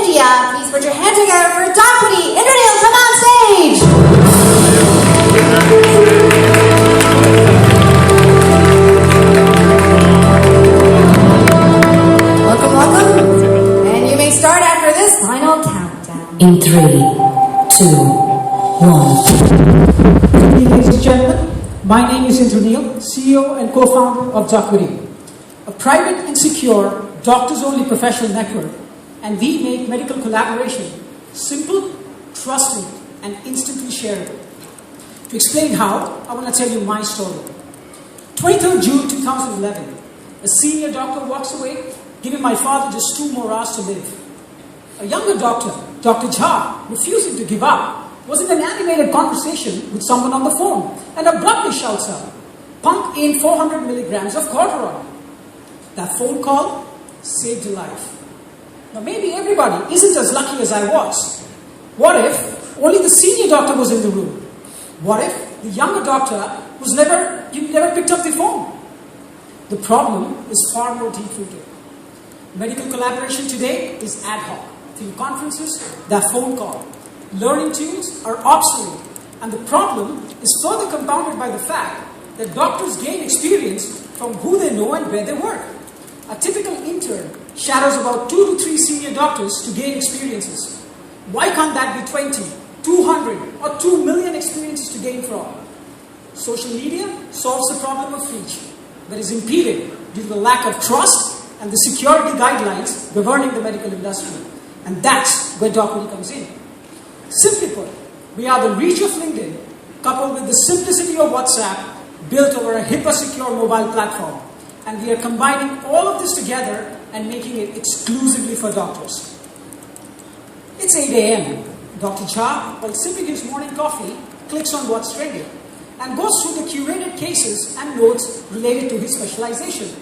media, please put your hands together for Docquity. Internil, come on stage! Welcome, welcome. And you may start after this final countdown. In 3, 2, 1. Good evening, ladies and gentlemen. My name is Internil, CEO and co-founder of Docquity, a private and secure, doctors-only professional network, and we make medical collaboration simple, trusted, and instantly shareable. To explain how, I want to tell you my story. 23rd June 2011, a senior doctor walks away, giving my father just 2 more hours to live. A younger doctor, Dr. Jha, refusing to give up, was in an animated conversation with someone on the phone and abruptly shouts out, "Pump in 400 milligrams of cortisone." That phone call saved a life. Now maybe everybody isn't as lucky as I was. What if only the senior doctor was in the room? What if the younger doctor never picked up the phone? The problem is far more deep-rooted. Medical collaboration today is ad hoc. Through conferences, that phone call. Learning tools are obsolete, and the problem is further compounded by the fact that doctors gain experience from who they know and where they work. A typical intern shadows about 2 to 3 senior doctors to gain experiences. Why can't that be 20, 200, or 2 million experiences to gain from? Social media solves the problem of reach, but is impeded due to the lack of trust and the security guidelines governing the medical industry. And that's where Docquity comes in. Simply put, we are the reach of LinkedIn coupled with the simplicity of WhatsApp built over a HIPAA-secure mobile platform. And we are combining all of this together and making it exclusively for doctors. It's 8 a.m. Dr. Jha, while sipping his morning coffee, clicks on what's trending and goes through the curated cases and notes related to his specialization.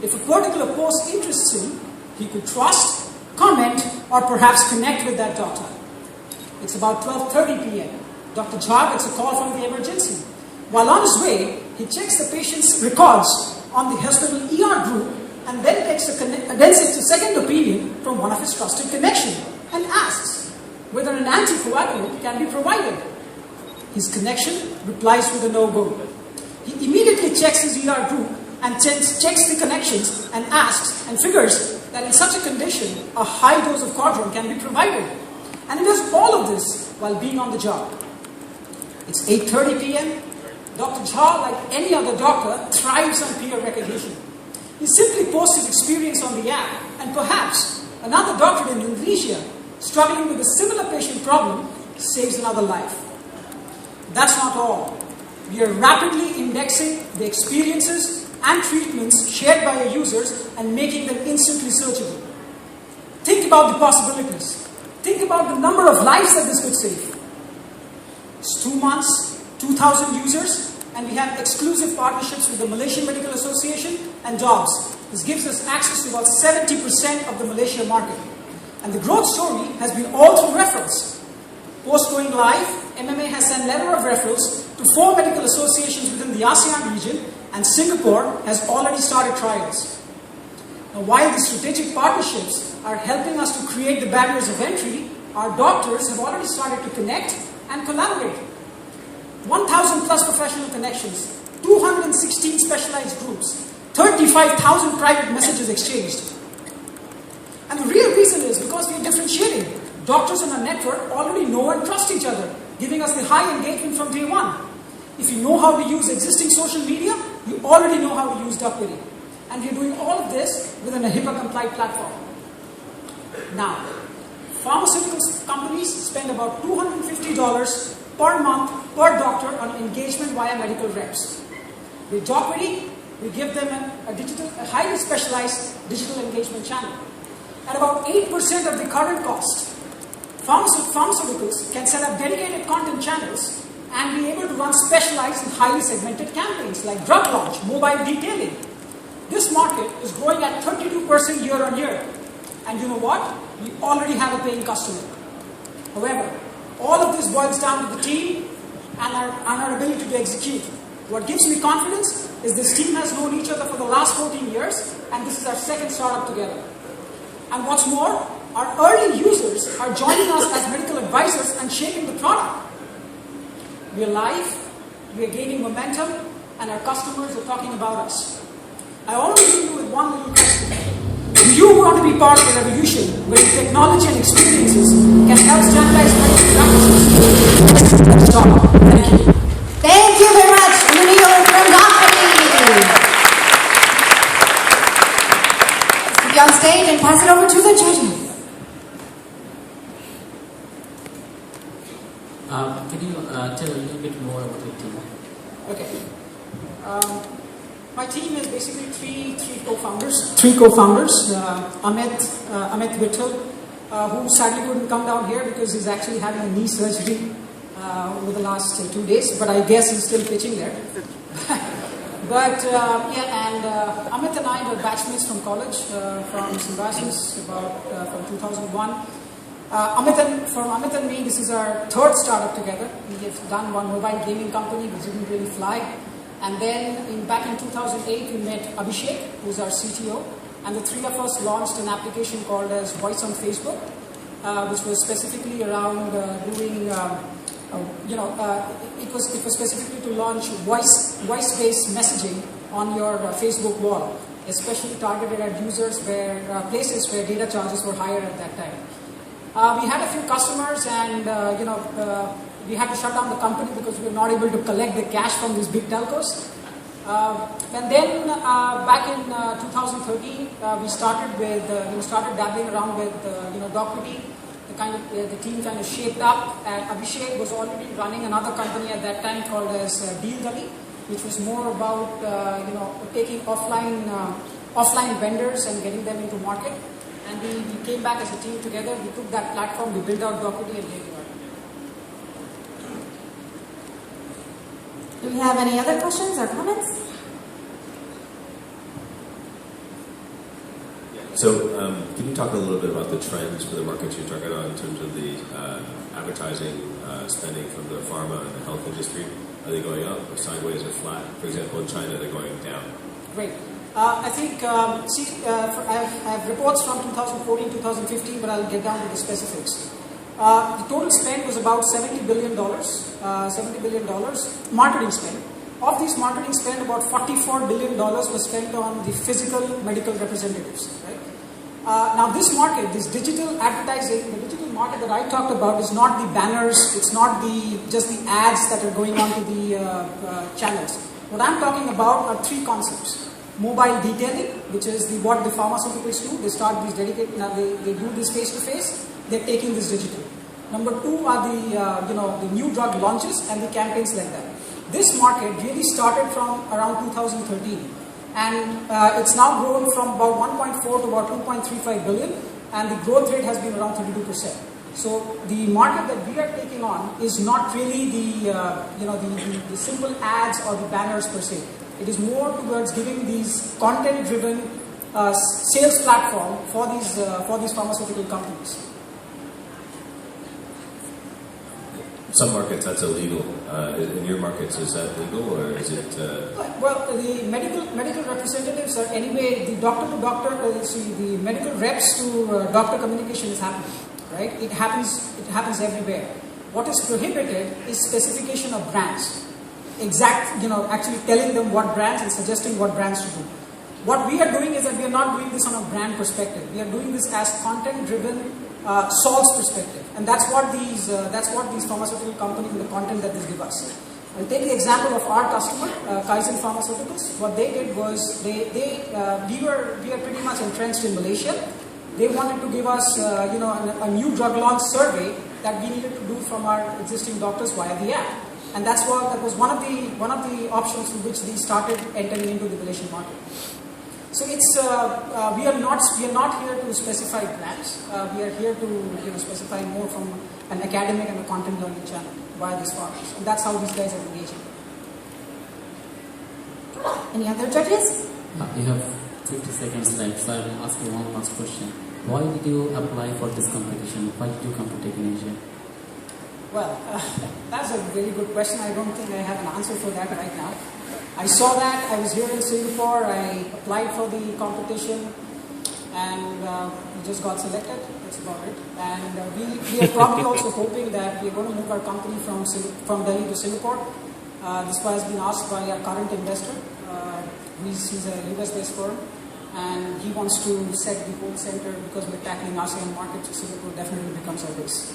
If a particular post interests him, he could trust, comment, or perhaps connect with that doctor. It's about 12:30 p.m. Dr. Jha gets a call from the emergency. While on his way, he checks the patient's records on the hospital ER group and then takes a second opinion from one of his trusted connections and asks whether an anticoagulant can be provided. His connection replies with a no-go. He immediately checks his ER group and checks the connections and asks and figures that in such a condition, a high dose of cortisone can be provided. And he does all of this while being on the job. It's 8:30 p.m. Dr. Jha, like any other doctor, thrives on peer recognition. He simply posts his experience on the app, and perhaps another doctor in Malaysia struggling with a similar patient problem saves another life. That's not all. We are rapidly indexing the experiences and treatments shared by our users and making them instantly searchable. Think about the possibilities. Think about the number of lives that this could save. It's 2 months, 2,000 users, and we have exclusive partnerships with the Malaysian Medical Association and jobs. This gives us access to about 70% of the Malaysia market. And the growth story has been all through referrals. Post going live, MMA has sent letter of referrals to 4 medical associations within the ASEAN region, and Singapore has already started trials. Now, while these strategic partnerships are helping us to create the barriers of entry, our doctors have already started to connect and collaborate. 1,000 plus professional connections, 216 specialized groups, 35,000 private messages exchanged. And the real reason is because we are differentiating. Doctors in our network already know and trust each other, giving us the high engagement from day one. If you know how to use existing social media, you already know how to use Docquity. And we're doing all of this within a HIPAA-compliant platform. Now, pharmaceutical companies spend about $250 per month per doctor on engagement via medical reps. With Docquity, we give them a highly specialized digital engagement channel. At about 8% of the current cost, pharmaceuticals can set up dedicated content channels and be able to run specialized and highly segmented campaigns like drug launch, mobile detailing. This market is growing at 32% year on year. And you know what? We already have a paying customer. However, all of this boils down to the team and our ability to execute. What gives me confidence is this team has known each other for the last 14 years, and this is our second startup together. And what's more, our early users are joining us as medical advisors and shaping the product. We are live, we are gaining momentum, and our customers are talking about us. I want to leave you with one little question. Do you want to be part of a revolution where technology and experiences can help standardize medical practices? Let's talk. Thank you. Thank you very much, Neil from Docquity. Be on stage and pass it over to the judges. Can you tell a little bit more about your team? Okay. My team is basically three co-founders. Amit Vittal, who sadly couldn't come down here because he's actually having a knee surgery over the last 2 days, but I guess he's still pitching there. Amit and I were batchmates from college, from Symbiosis, from 2001. Amit and me, this is our third startup together. We have done one mobile gaming company which didn't really fly. And then back in 2008, we met Abhishek, who's our CTO. And the three of us launched an application called as Voice on Facebook, which was specifically around it was specifically to launch voice-based messaging on your Facebook wall, especially targeted at users places where data charges were higher at that time. We had a few customers, and we had to shut down the company because we were not able to collect the cash from these big telcos. And then back in 2013, we started dabbling around with Docquity. The team kind of shaped up, and Abhishek was already running another company at that time called as Docquity, which was more about taking offline vendors and getting them into market. And we came back as a team together. We took that platform, we built out Docquity, and here we are. Do we have any other questions or comments? So, can you talk a little bit about the trends for the markets you target on in terms of the advertising spending from the pharma and the health industry? Are they going up, or sideways, or flat? For example, in China, they're going down. Great. I think, I have reports from 2014, 2015, but I'll get down to the specifics. The total spend was about $70 billion marketing spend. Of this marketing spend, about $44 billion was spent on the physical medical representatives. Right? Now this market, this digital advertising, the digital market that I talked about is not the banners, it's not just the ads that are going onto the channels. What I'm talking about are three concepts. Mobile detailing, which is what the pharmaceuticals do. They start these dedicated, they do this face-to-face, they're taking this digital. Number two are the new drug launches and the campaigns like that. This market really started from around 2013, and it's now grown from about 1.4 to about 2.35 billion, and the growth rate has been around 32%. So the market that we are taking on is not really the simple ads or the banners per se. It is more towards giving these content-driven sales platform for these pharmaceutical companies. Some markets that's illegal. In your markets, is that legal, or is it? Well, the medical representatives are anyway the doctor-to-doctor. The medical reps to doctor communication is happening, right? It happens everywhere. What is prohibited is specification of brands. Actually telling them what brands and suggesting what brands to do. What we are doing is that we are not doing this on a brand perspective. We are doing this as content-driven solves perspective, and that's what these pharmaceutical companies and the content that they give us. I'll take the example of our customer, Kaizen Pharmaceuticals. What they did was we are pretty much entrenched in Malaysia. They wanted to give us a new drug launch survey that we needed to do from our existing doctors via the app, and that was one of the options through which they started entering into the Malaysian market. So it's we are not here to specify brands. We are here to specify more from an academic and a content learning channel via these partners, and that's how these guys are engaging. Any other judges? You have 50 seconds left, so I will ask you one last question. Why did you apply for this competition? Why did you come to Tech in Asia? Well, that's a very good question. I don't think I have an answer for that right now. I saw that. I was here in Singapore. I applied for the competition, and we just got selected. That's about it. And we are probably also hoping that we're going to move our company from Delhi to Singapore. This has been asked by our current investor. He's a US-based firm, and he wants to set the whole center because we're tackling ASEAN markets, so Singapore definitely becomes our base.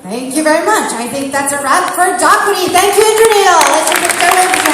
Thank you very much. I think that's a wrap for Docquity. Thank you, Indranil. Let's give a